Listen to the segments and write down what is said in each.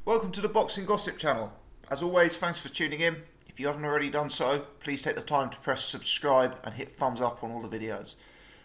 Welcome to the Boxing Gossip channel. As always, thanks for tuning in. If you haven't already done so, please take the time to press subscribe and hit thumbs up on all the videos.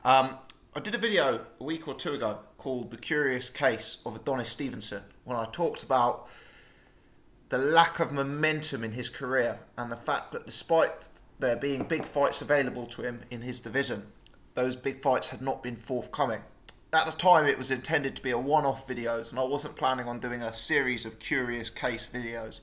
I did a video a week or two ago called The Curious Case of Adonis Stevenson, when I talked about the lack of momentum in his career and the fact that despite there being big fights available to him in his division, those big fights had not been forthcoming. At the time, it was intended to be a one-off videos, and I wasn't planning on doing a series of Curious Case videos.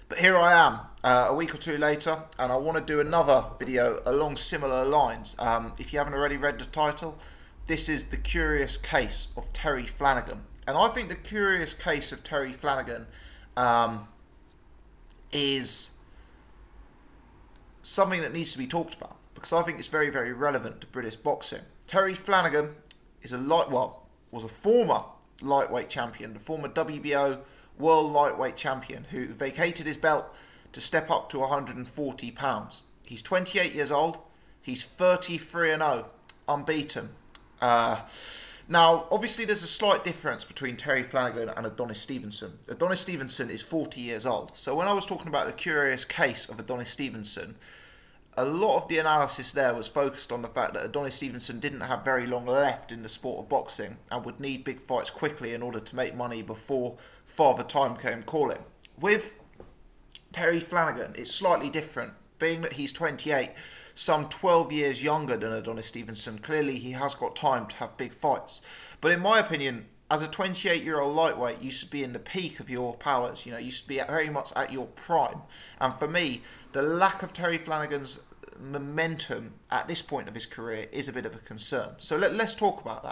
But here I am, a week or two later, and I want to do another video along similar lines. If you haven't already read the title, this is The Curious Case of Terry Flanagan. And I think The Curious Case of Terry Flanagan is something that needs to be talked about, because I think it's very, very relevant to British boxing. Terry Flanagan is was a former lightweight champion, the former WBO world lightweight champion, who vacated his belt to step up to 140 pounds. He's 28 years old. He's 33-0, unbeaten. Now, obviously, there's a slight difference between Terry Flanagan and Adonis Stevenson. Adonis Stevenson is 40 years old. So when I was talking about the curious case of Adonis Stevenson, a lot of the analysis there was focused on the fact that Adonis Stevenson didn't have very long left in the sport of boxing and would need big fights quickly in order to make money before Father Time came calling. With Terry Flanagan, it's slightly different. Being that he's 28, some 12 years younger than Adonis Stevenson, clearly he has got time to have big fights. But in my opinion, as a 28-year-old lightweight, you should be in the peak of your powers. You know, you should be very much at your prime. And for me, the lack of Terry Flanagan's momentum at this point of his career is a bit of a concern. So let's talk about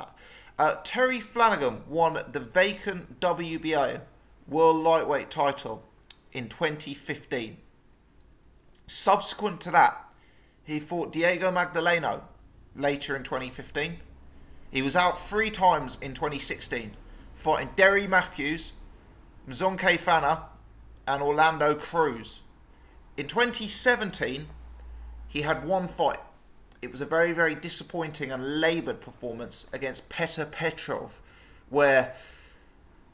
that. Terry Flanagan won the vacant WBO World Lightweight title in 2015. Subsequent to that, he fought Diego Magdaleno later in 2015. He was out 3 times in 2016, fighting Derry Matthews, Mzonke Fana, and Orlando Cruz. In 2017, he had 1 fight. It was a very, very disappointing and laboured performance against Petr Petrov, where,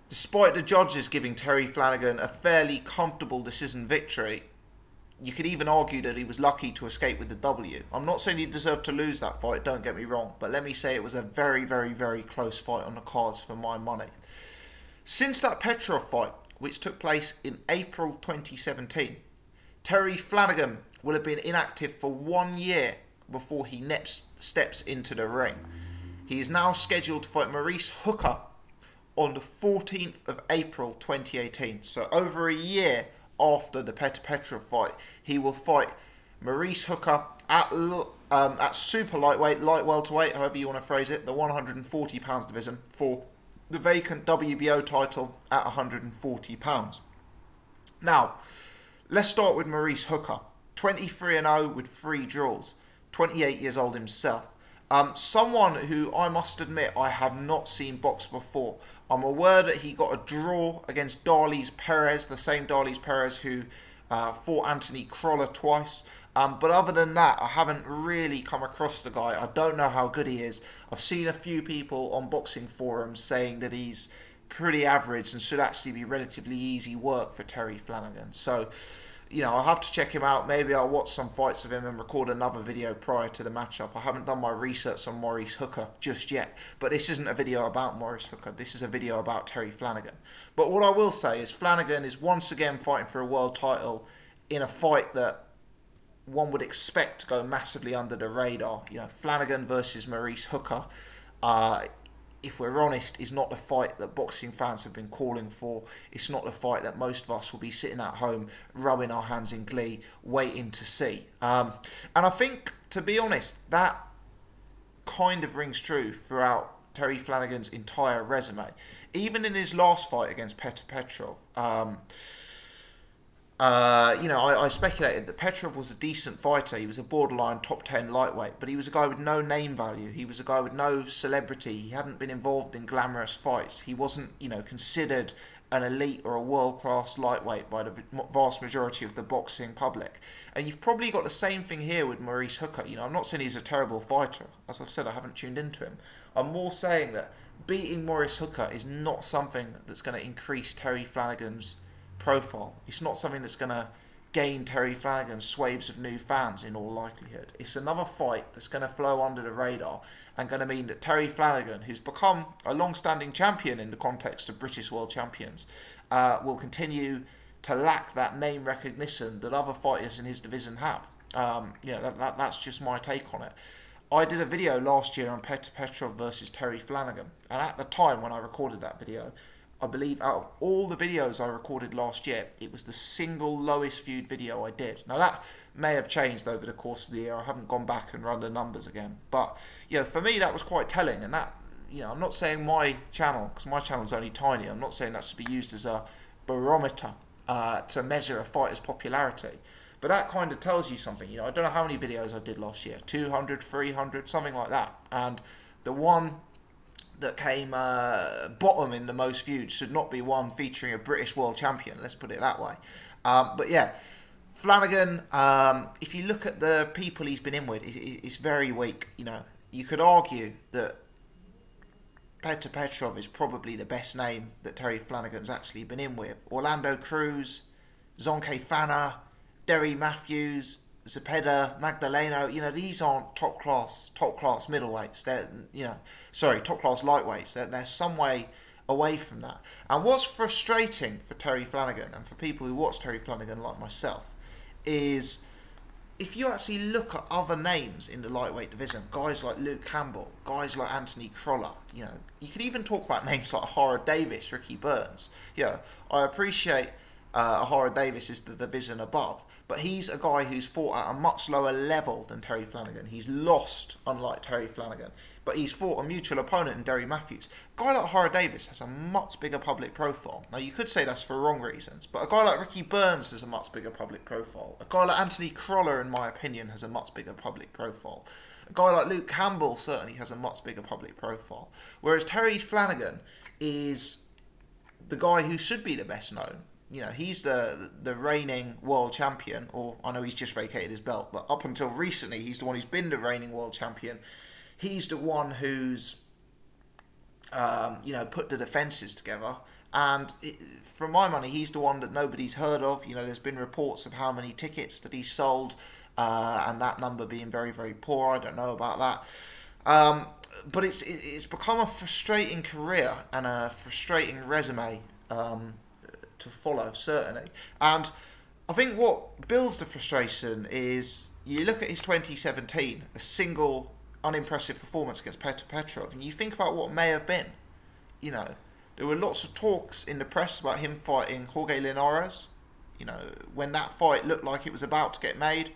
despite the judges giving Terry Flanagan a fairly comfortable decision victory, you could even argue that he was lucky to escape with the W. I'm not saying he deserved to lose that fight, don't get me wrong, but let me say it was a very, very, very close fight on the cards for my money. Since that Petrov fight, which took place in April 2017, Terry Flanagan will have been inactive for 1 year before he next steps into the ring. He is now scheduled to fight Maurice Hooker on the 14th of April 2018. So over a year after the Petr Petrov fight, he will fight Maurice Hooker at super lightweight, light welterweight, however you want to phrase it, the 140 pounds division, for the vacant WBO title at 140 pounds. Now, let's start with Maurice Hooker. 23-0 with 3 draws, 28 years old himself. Someone who I must admit I have not seen box before. I'm aware that he got a draw against Darlys Perez, the same Darlys Perez who fought Anthony Crolla twice. But other than that, I haven't really come across the guy. I don't know how good he is. I've seen a few people on boxing forums saying that he's pretty average and should actually be relatively easy work for Terry Flanagan. So, you know, I'll have to check him out. Maybe I'll watch some fights of him and record another video prior to the matchup. I haven't done my research on Maurice Hooker just yet. But this isn't a video about Maurice Hooker. This is a video about Terry Flanagan. But what I will say is Flanagan is once again fighting for a world title in a fight that one would expect to go massively under the radar. You know, Flanagan versus Maurice Hooker, if we're honest, is not the fight that boxing fans have been calling for. It's not the fight that most of us will be sitting at home, rubbing our hands in glee, waiting to see. And I think, to be honest, that kind of rings true throughout Terry Flanagan's entire resume. Even in his last fight against Petr Petrov, you know, I speculated that Petrov was a decent fighter. He was a borderline top 10 lightweight, but he was a guy with no name value. He was a guy with no celebrity. He hadn't been involved in glamorous fights. He wasn't, you know, considered an elite or a world-class lightweight by the vast majority of the boxing public. And you've probably got the same thing here with Maurice Hooker. You know, I'm not saying he's a terrible fighter. As I've said, I haven't tuned into him. I'm more saying that beating Maurice Hooker is not something that's going to increase Terry Flanagan's profile. It's not something that's going to gain Terry Flanagan swaves of new fans in all likelihood. It's another fight that's going to flow under the radar and going to mean that Terry Flanagan, who's become a long-standing champion in the context of British World Champions, will continue to lack that name recognition that other fighters in his division have. That's just my take on it. I did a video last year on Petr Petrov versus Terry Flanagan, and at the time when I recorded that video, I believe out of all the videos I recorded last year, it was the single lowest viewed video I did. Now that may have changed over the course of the year. I haven't gone back and run the numbers again. But, for me that was quite telling. And that, I'm not saying my channel, because my channel is only tiny, I'm not saying that's to be used as a barometer to measure a fighter's popularity. But that kind of tells you something. I don't know how many videos I did last year, 200, 300, something like that. And the one that came bottom in the most viewed should not be one featuring a British world champion, let's put it that way. But yeah, Flanagan, if you look at the people he's been in with, it's very weak. You could argue that Petr Petrov is probably the best name that Terry Flanagan's actually been in with. Orlando Cruz, Zonke Fana, Derry Matthews, Zepeda, Magdaleno, these aren't top class middleweights. They're, top class lightweights. They're some way away from that. And what's frustrating for Terry Flanagan and for people who watch Terry Flanagan like myself is if you actually look at other names in the lightweight division, guys like Luke Campbell, guys like Anthony Crolla, you could even talk about names like Ahara Davis, Ricky Burns. I appreciate Ahara Davis is the division above, but he's a guy who's fought at a much lower level than Terry Flanagan. He's lost, unlike Terry Flanagan, but he's fought a mutual opponent in Derry Matthews. A guy like Ahara Davis has a much bigger public profile. Now, you could say that's for wrong reasons, but a guy like Ricky Burns has a much bigger public profile. A guy like Anthony Crolla, in my opinion, has a much bigger public profile. A guy like Luke Campbell certainly has a much bigger public profile. Whereas Terry Flanagan is the guy who should be the best known. He's the reigning world champion, or I know he's just vacated his belt, but up until recently, he's the one who's been the reigning world champion. He's the one who's, put the defences together. And for my money, he's the one that nobody's heard of. There's been reports of how many tickets that he's sold, and that number being very, very poor. I don't know about that. But it's become a frustrating career and a frustrating resume to follow, certainly. And I think what builds the frustration is you look at his 2017, a single unimpressive performance against Petr Petrov, and you think about what may have been. There were lots of talks in the press about him fighting Jorge Linares. When that fight looked like it was about to get made,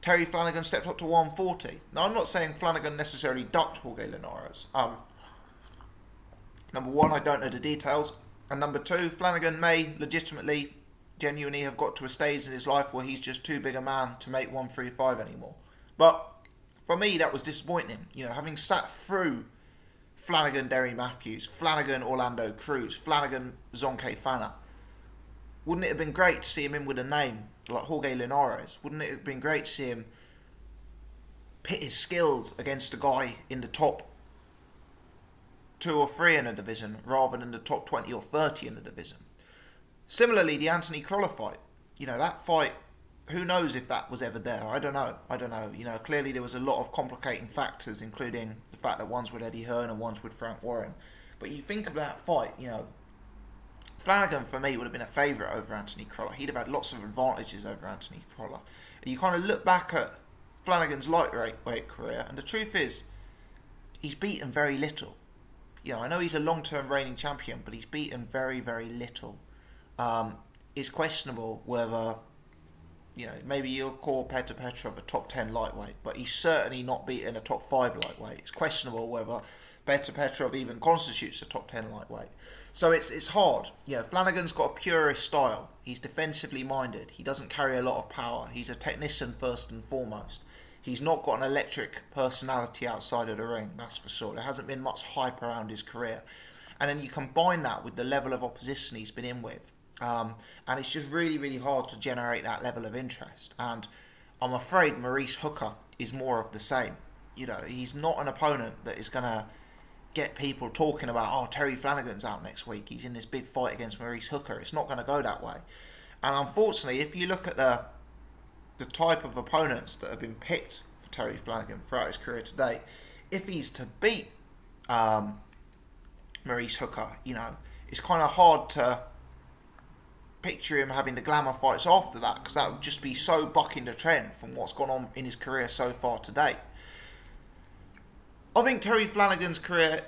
Terry Flanagan stepped up to 140. Now, I'm not saying Flanagan necessarily ducked Jorge Linares. Number one, I don't know the details. And number two, Flanagan may legitimately, genuinely have got to a stage in his life where he's just too big a man to make 135 anymore. But for me, that was disappointing. Having sat through Flanagan, Derry Matthews, Flanagan, Orlando Cruz, Flanagan, Zonke Fana, wouldn't it have been great to see him in with a name like Jorge Linares? Wouldn't it have been great to see him pit his skills against a guy in the top 2 or 3 in a division rather than the top 20 or 30 in the division? Similarly, the Anthony Crolla fight, that fight, who knows if that was ever there? I don't know. Clearly there was a lot of complicating factors, including the fact that one's with Eddie Hearn and one's with Frank Warren. But you think of that fight, Flanagan for me would have been a favourite over Anthony Crolla. He'd have had lots of advantages over Anthony Crolla. You kind of look back at Flanagan's lightweight career, and the truth is, he's beaten very little. I know he's a long-term reigning champion, but he's beaten very, very little. It's questionable whether, maybe you'll call Petr Petrov a top 10 lightweight, but he's certainly not beaten a top 5 lightweight. It's questionable whether Petr Petrov even constitutes a top 10 lightweight. So it's hard. Flanagan's got a purist style. He's defensively minded. He doesn't carry a lot of power. He's a technician first and foremost. He's not got an electric personality outside of the ring, that's for sure. There hasn't been much hype around his career. And then you combine that with the level of opposition he's been in with. And it's just really, really hard to generate that level of interest. And I'm afraid Maurice Hooker is more of the same. He's not an opponent that is going to get people talking about, oh, Terry Flanagan's out next week, he's in this big fight against Maurice Hooker. It's not going to go that way. And unfortunately, if you look at the type of opponents that have been picked for Terry Flanagan throughout his career to date, if he's to beat Maurice Hooker, you know, it's kind of hard to picture him having the glamour fights after that, because that would just be so bucking the trend from what's gone on in his career so far to date. I think Terry Flanagan's career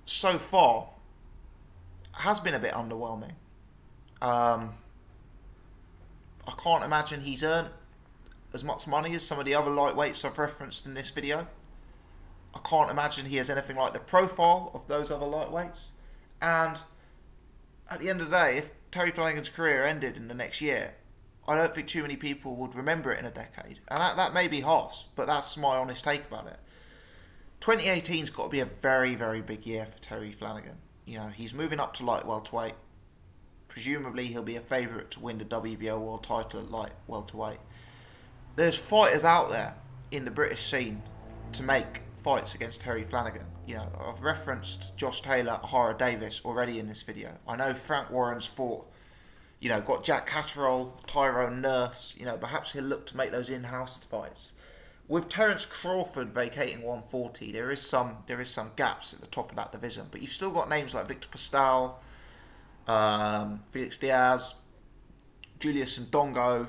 so far has been a bit underwhelming. I can't imagine he's earned as much money as some of the other lightweights I've referenced in this video. I can't imagine he has anything like the profile of those other lightweights. And at the end of the day, if Terry Flanagan's career ended in the next year, I don't think too many people would remember it in a decade. And that may be harsh, but that's my honest take about it. 2018's got to be a very, very big year for Terry Flanagan. You know, he's moving up to light welterweight. Presumably he'll be a favourite to win the WBO world title at light welterweight. There's fighters out there in the British scene to make fights against Terry Flanagan. You know, I've referenced Josh Taylor, Ahara Davis already in this video. I know Frank Warren's fought, you know, got Jack Catterall, Tyrone Nurse. You know, perhaps he'll look to make those in-house fights. With Terence Crawford vacating 140, there is some gaps at the top of that division. But you've still got names like Victor Pascal, Felix Diaz, Julius Ndongo.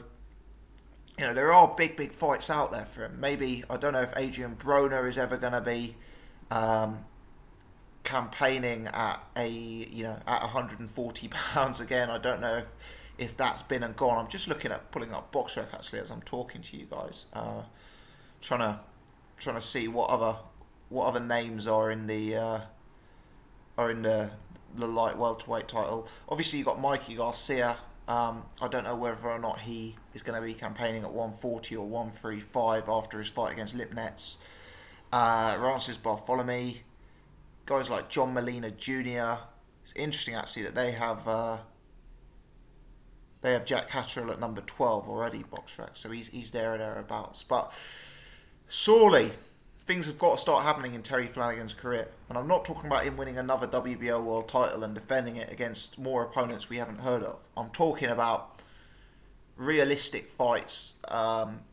You know, there are big fights out there for him. Maybe, I don't know if Adrian Broner is ever going to be campaigning at at 140 pounds again. I don't know if that's been and gone. I'm just looking at pulling up BoxRec actually as I'm talking to you guys. Trying to see what other names are in the light welterweight title. Obviously, you got Mikey Garcia. I don't know whether or not he is going to be campaigning at 140 or 135 after his fight against Lipnets. Rances Bartholomew, guys like John Molina Jr. It's interesting actually that they have Jack Catterall at number 12 already, BoxRec, so he's there or thereabouts. But surely things have got to start happening in Terry Flanagan's career. And I'm not talking about him winning another WBO world title and defending it against more opponents we haven't heard of. I'm talking about realistic fights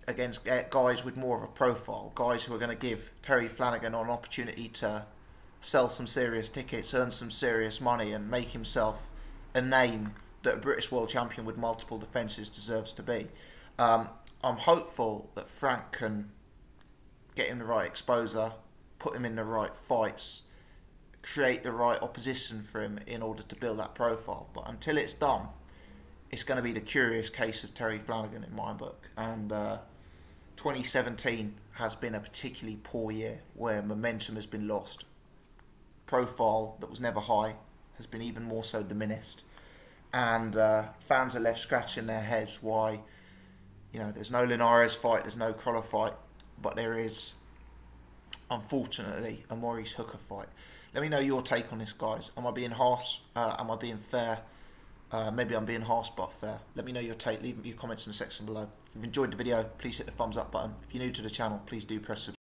against guys with more of a profile, guys who are going to give Terry Flanagan an opportunity to sell some serious tickets, earn some serious money, and make himself a name that a British world champion with multiple defences deserves to be. I'm hopeful that Frank can get him the right exposure, put him in the right fights, create the right opposition for him in order to build that profile. But until it's done, it's going to be the curious case of Terry Flanagan in my book. And 2017 has been a particularly poor year where momentum has been lost. Profile that was never high has been even more so diminished. And fans are left scratching their heads why, you know, there's no Linares fight, there's no Crolla fight, but there is, unfortunately, a Maurice Hooker fight. Let me know your take on this, guys. Am I being harsh? Am I being fair? Maybe I'm being harsh but fair. Let me know your take. Leave your comments in the section below. If you've enjoyed the video, please hit the thumbs up button. If you're new to the channel, please do press subscribe.